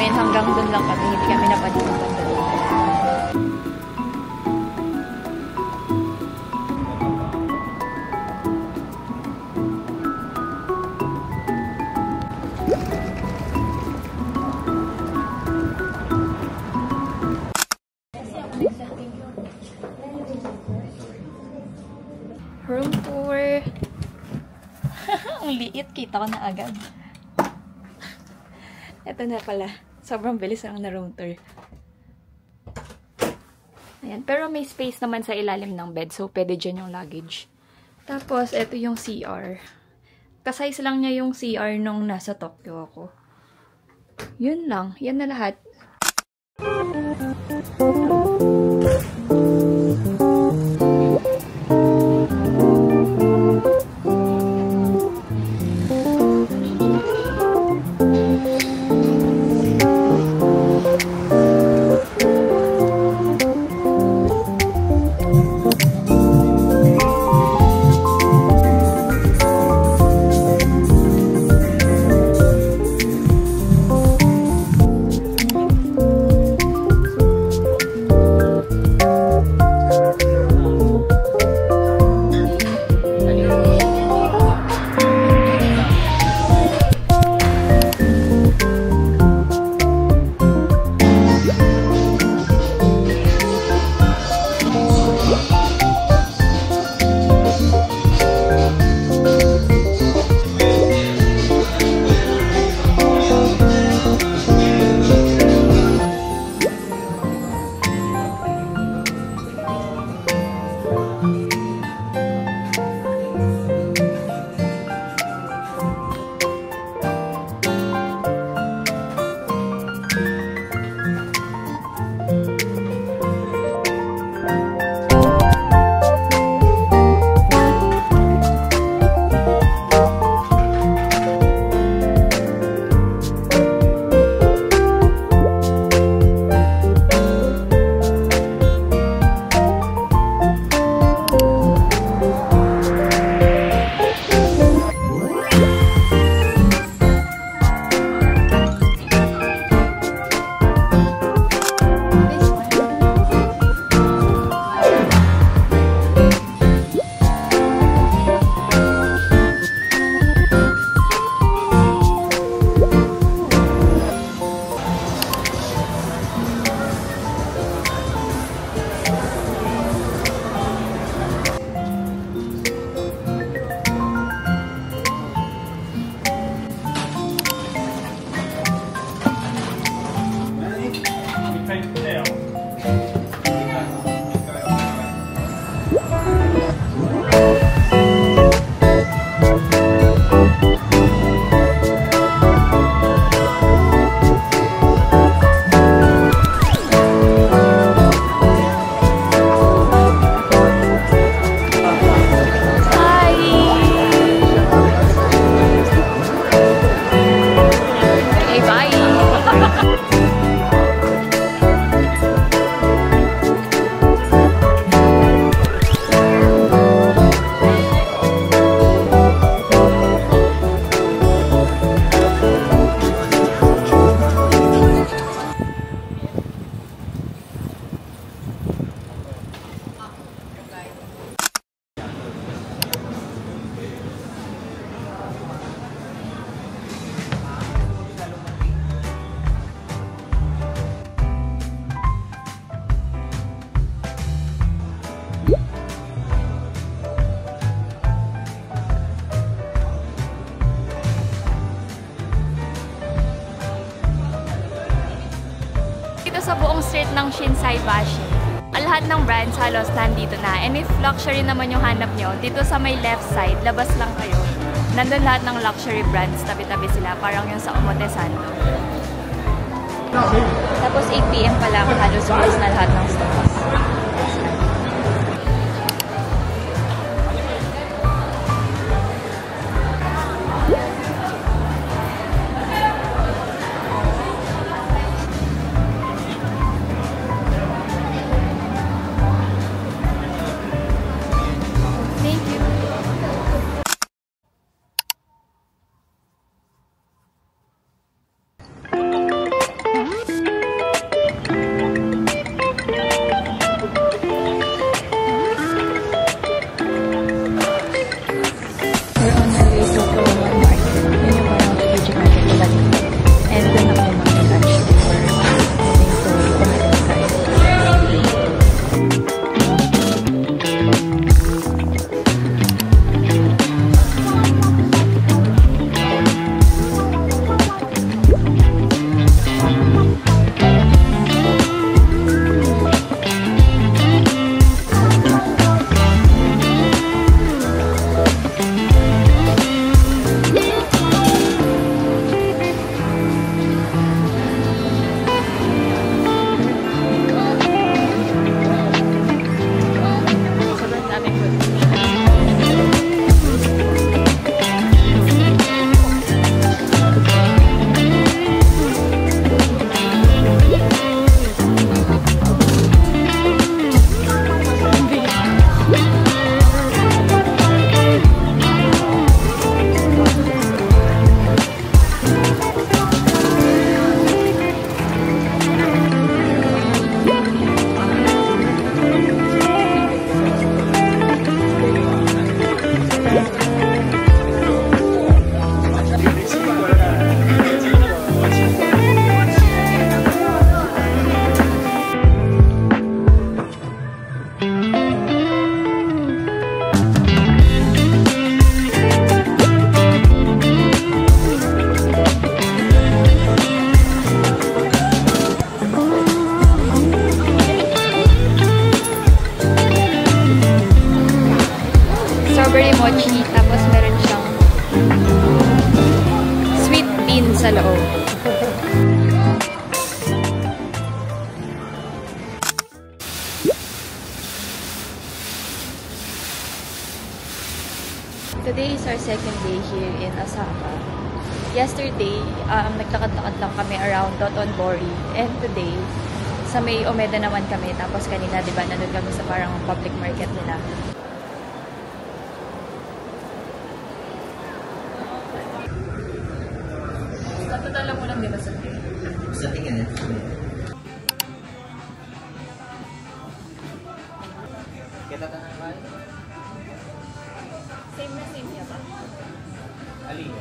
namin hanggang doon lang kami. Hindi kami napadito banda doon. Room tour. Ang liit. Kita ko na agad. Ito na pala. Sobrang bilis lang na room tour. Ayan. Pero may space naman sa ilalim ng bed. So, pwede dyan yung luggage. Tapos, ito yung CR. Kasize lang niya yung CR nung nasa Tokyo ako. Yun lang. Yan na lahat. Sa buong street ng Shinsaibashi, lahat ng brands halos nandito na. And if luxury naman yung hanap nyo, dito sa may left side, labas lang kayo. Nandun lahat ng luxury brands, tabi-tabi sila. Parang yung sa Omotesando. Tapos 8 PM pa lang, halos close na lahat ng stores. second day here in Osaka. Yesterday, nagtakad-takad lang kami around Dotonbori. And today, sa may Omeda naman kami. Tapos kanina, di ba, nandun kami sa parang public market nila. Total lang mo lang, di ba, sa tingin? Sa tingin eh. Kita ka na ba? Same na same niya ba? Alin?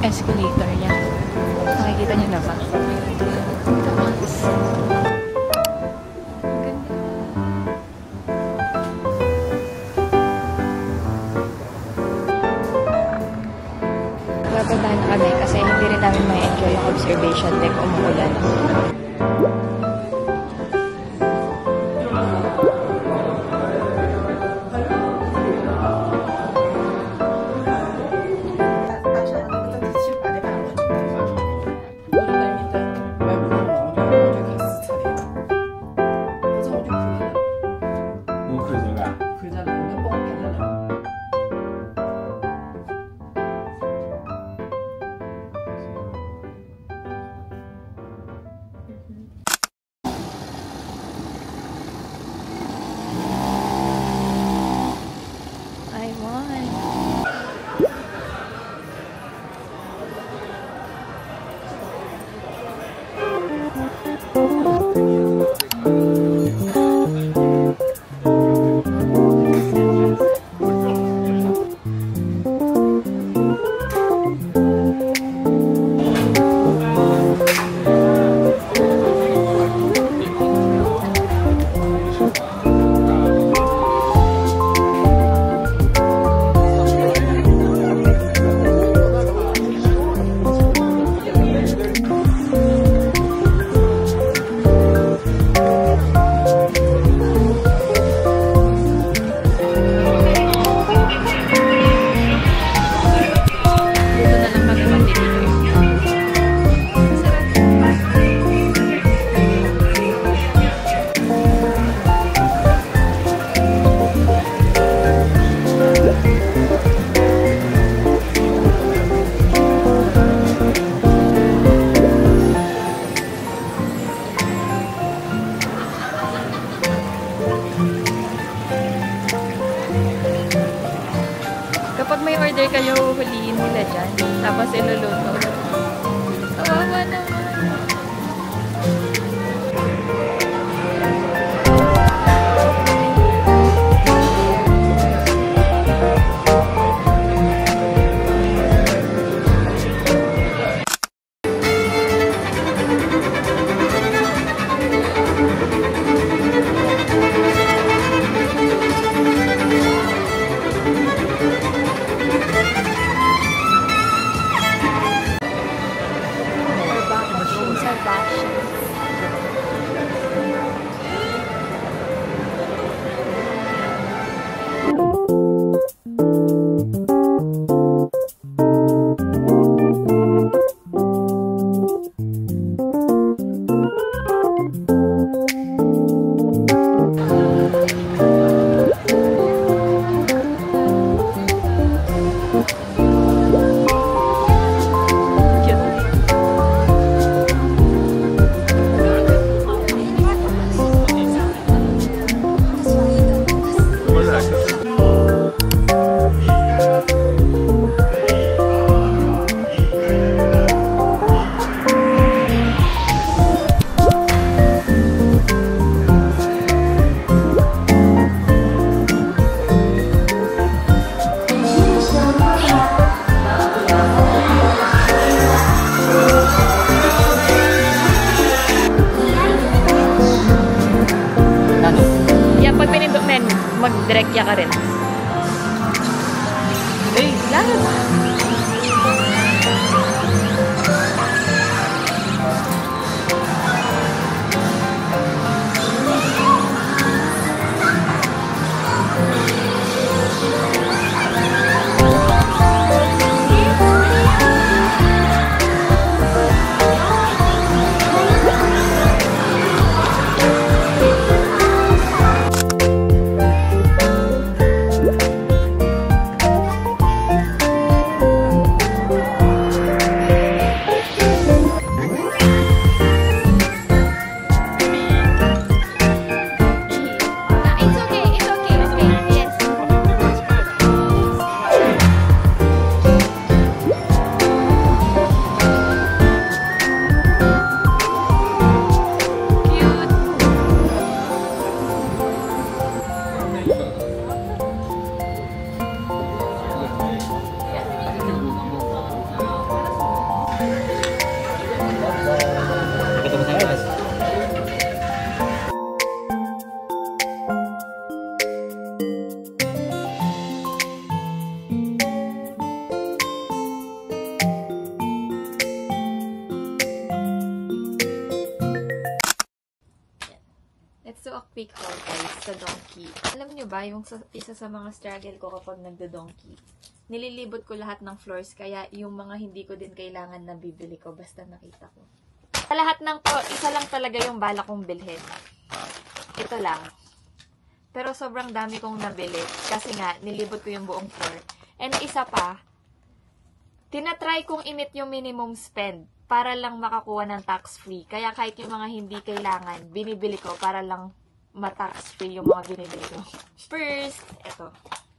Escalator niya. Nakikita niyo na ba? Tapos, papuntahan na kami kasi hindi rin namin ma-enjoy yung observation deck umuulan. Kapag may order kayo, huliin nila dyan. Tapos iluluto. Kawawa naman. Direkya ka rin. Hey! Lahat! Let's do a quick haul guys sa donkey. Alam nyo ba, yung isa sa mga struggle ko kapag nagdo-donkey, nililibot ko lahat ng floors, kaya yung mga hindi ko din kailangan na bibili ko basta nakita ko. Sa lahat ng to, isa lang talaga yung bala kong bilhin. Ito lang. Pero sobrang dami kong nabili kasi nga, nilibot ko yung buong floor. And isa pa, tinatry kong init yung minimum spend para lang makakuha ng tax-free. Kaya kahit yung mga hindi kailangan, binibili ko para lang ma-tax-free yung mga binibili ko. First, eto.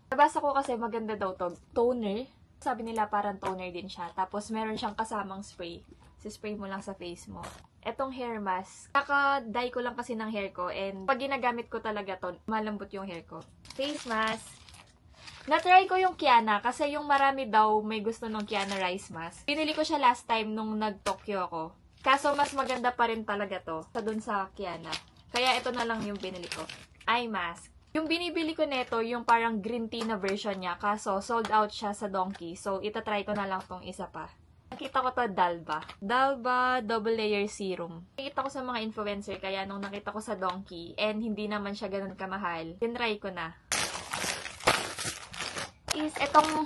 Nabasa ko kasi maganda daw to. Toner. Sabi nila parang toner din siya. Tapos meron siyang kasamang spray. Spray mo lang sa face mo. Etong hair mask. Kaka-dye ko lang kasi ng hair ko. And pag ginagamit ko talaga to, malambot yung hair ko. Face mask. Na-try ko yung Kiana kasi yung marami daw may gusto ng Kiana rice mask. Pinili ko siya last time nung nag-Tokyo ako. Kaso mas maganda pa rin talaga to sa dun sa Kiana. Kaya ito na lang yung binili ko. Eye mask. Yung binibili ko neto, yung parang green tea na version niya. Kaso sold out siya sa Donkey. So itatry ko na lang tong isa pa. Nakita ko to Dalba. Dalba Double Layer Serum. Nakita ko sa mga influencer kaya nung nakita ko sa Donkey and hindi naman siya ganun kamahal, tinry ko na. Is itong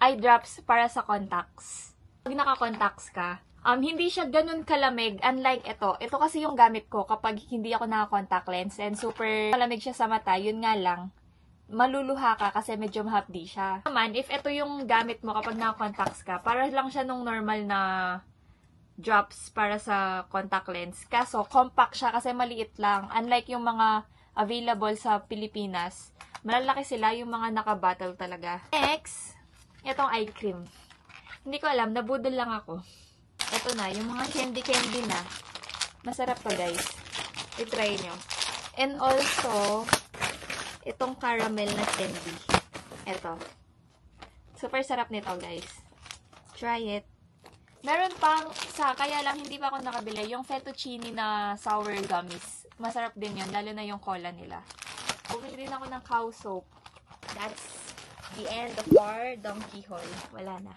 eye drops para sa contacts. Pag naka-contacts ka, hindi siya ganun kalamig. Unlike ito. Ito kasi yung gamit ko kapag hindi ako naka-contact lens and super malamig siya sa mata. Yun nga lang, maluluha ka kasi medyo mahapdi siya. Naman, if ito yung gamit mo kapag naka-contacts ka, para lang siya nung normal na drops para sa contact lens. Kaso, compact siya kasi maliit lang. Unlike yung mga available sa Pilipinas, malalaki sila, yung mga naka-bottle talaga. Next, itong eye cream. Hindi ko alam, nabudol lang ako. Ito na, yung mga candy-candy na. Masarap to guys. I-try nyo. And also, itong caramel na candy. Ito. Super sarap nito guys. Try it. Meron pang isa, kaya lang hindi pa ako nakabili. Yung fettuccine na sour gummies. Masarap din yun, lalo na yung cola nila. Bumili din ako ng cow soap. That's the end of our donkey haul. Wala na.